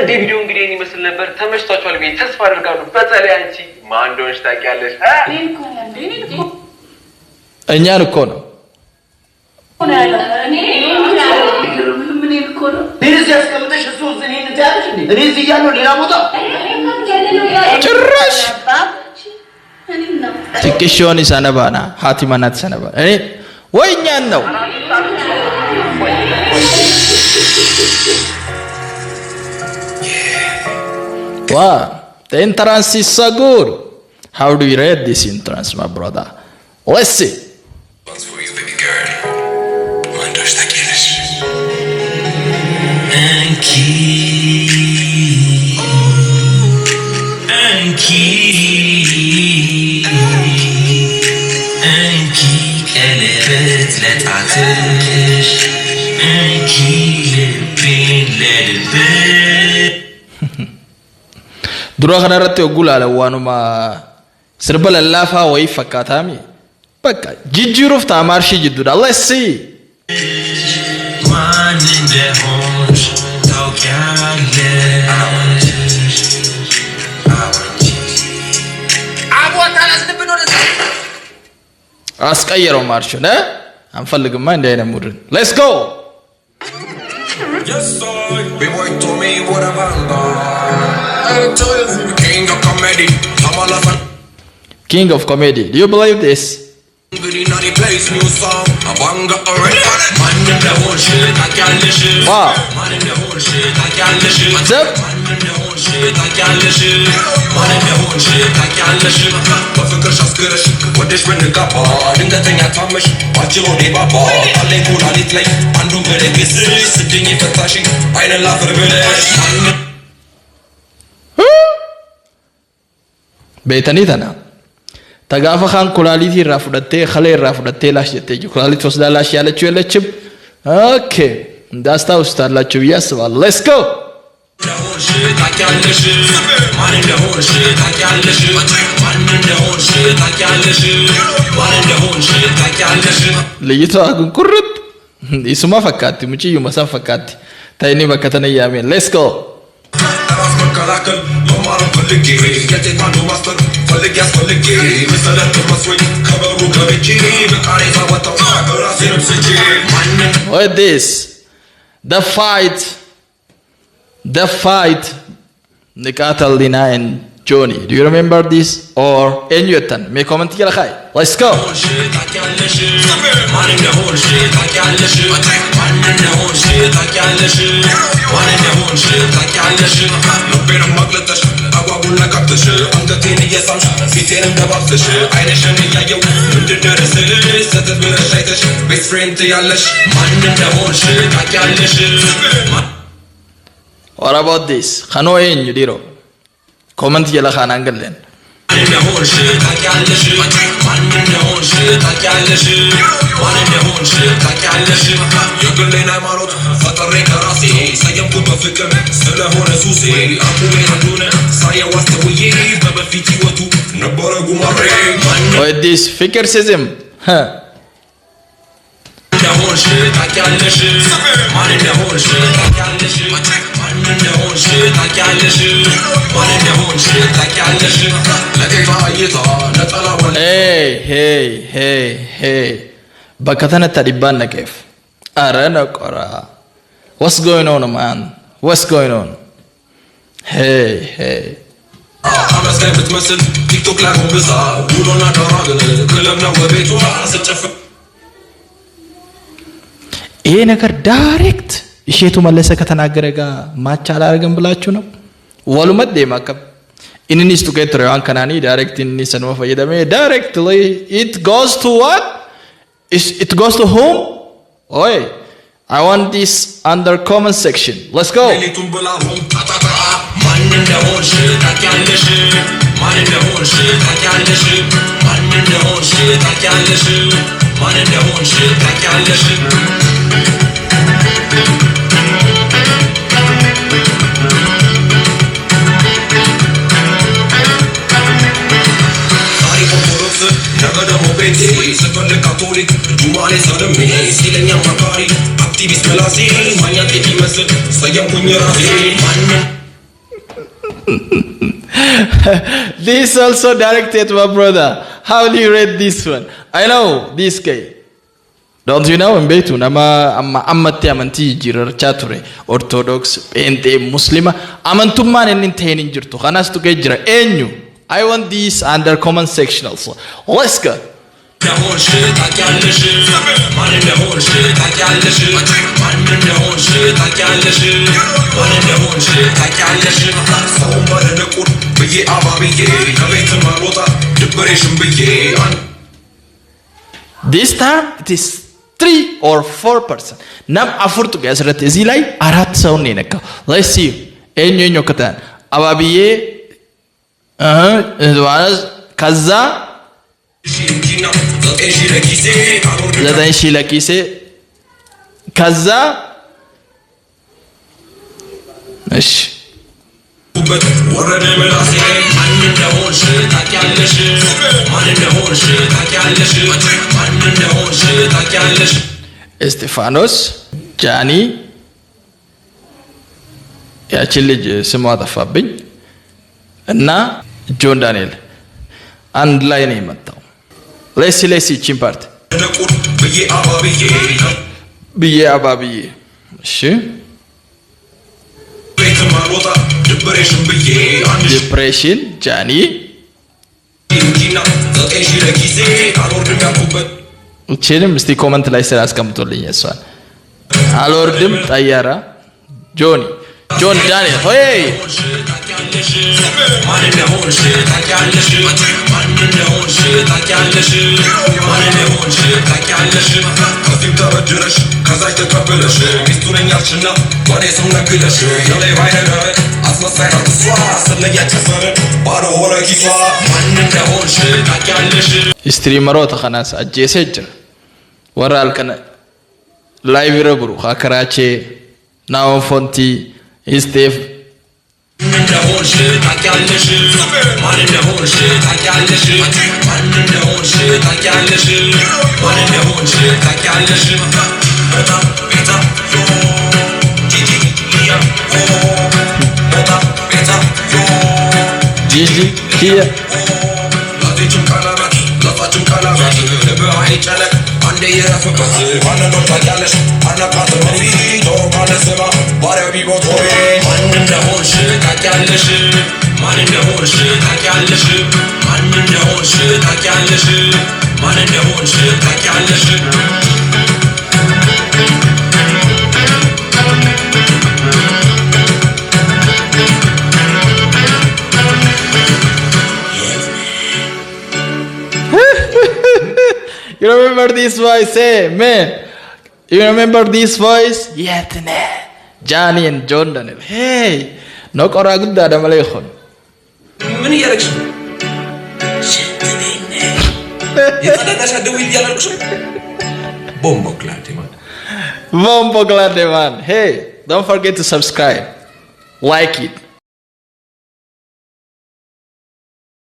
እንደ ቪዲዮ እንግዲህ ይመስል ነበር ተመችቷችኋል ብዬ ተስፋ አደርጋለሁ በተለይ አንቺ ማን እንደሆነሽ ታውቂያለሽ እኛን እኮ ነው ጭራሽ ትክሽውን ሰነባና ሀቲማናት ሰነባ እኔ ወይኛን ነው wow the entrance is so good how do you rate this entrance my brother let's see for you baby girl wonders that kiss anki elevet letatish anki lepin lelbe dura kanaratti ogulala wanuma sirbal lafa way fakatami baka jijjiruf tamarshi jidduda let's see man in the home tawkyalle አስቀየረው ማርሽን አንፈልግማ እንደይነ ሙድን let's go yes boy be boy told me what about I tell you king of comedy I'm all of king of comedy do you believe this really not a place new song abanga already man in the whole shit I can't listen wow man in the whole shit I can't listen zap man in the whole shit I can't listen man in the whole shit I can't listen በፍቅር ሻስከረሽ ወደሽ በንጋባ ድንገተኛ ታመሽ ባችሎ ዴባባ አለኝ ኩላሊት ላይ አንዱን በደግስ ስድኝ ፈታሽ አይነ ላፈር ብለሽ ቤተኒ ተና ተጋፈ ካን ኩላሊት ይራፍደቴ خلي ይራፍደቴ ላሽ የቴጂ ኩላሊት ወስዳላሽ ያለችው የለችም ኦኬ እንዳስታውስታላችሁ ያስባል let's go ልይቷ ግን ቁርጥ ይስማ ፈካቲ ሙጪዩ መሳፍ ፈካቲ ታይኒ በከተነ ያሜን let's go what this the fight Nikatal Dina and Johnny do you remember this or Enyutan me comment kila khay let's go what about this khano enyu diro comment yela khana angalen what this fikrsizm huh hey bakatana taliban nakef arana qora what's going on man what's going on hey I'm a scared بتمثل تيك توك لا بزا ولونا دراغن كلامنا وبيتنا سچف ይሄ ነገር ዳይሬክት እሸቱ መለሰ ከተናገረ ጋር ማቻ አላርገም ብላችሁ ነው ወሉመት ደማከብ ኢንኒስ ቱ ጌት ራን ካናኒ ዳይሬክት ኢንኒስ ነው ፈየደመ ዳይሬክትሊ it goes to what it goes to whom oi I want this under comment section let's go This also directed to my brother. How do you rate this one? I know this guy. Don't you know in betu nama ammatti amanti jirarcha ture orthodox pente muslima amantumman inni ta'in jirtu khanas tu jira enyu. I want this under comment section also. Let's go. This time it is 3 or 4%. Nam afur tu guys rat zilai arat saun ne nakka. Let's see. Enyo katan. Ababiye kaza zaten shilakise kaza እሺ እስጢፋኖስ ጃኒ ያችን ልጅ ስሟ ጠፋብኝ እና ጆን ዳንኤል አንድ ላይ ነው የመጣው። ሌሲ እቺን ፓርት ብዬ አባብዬ እሺ ዲፕሬሽን ጃኒ እቺንም እስቲ ኮመንት ላይ ስራ አስቀምጦልኝ እሷን አልወርድም ጠያራ ጆን ዳንኤል ሆይ ስትሪመሮ ተኸናስ አጄሰጅ ወራል ከነ ላይቭ ረብሩ ኻከራቼ ናው ፎንቲ ስቴፍ ጂጂ ኪያ You remember this voice? Hey, man. You remember this voice? Yetne. Johnny and John Daniel. Hey. No kora gudda da malaikhon. Mani yaraksh. Yetne dasha dewi yaraksh. Bombo klate man. Hey, don't forget to subscribe. Like it.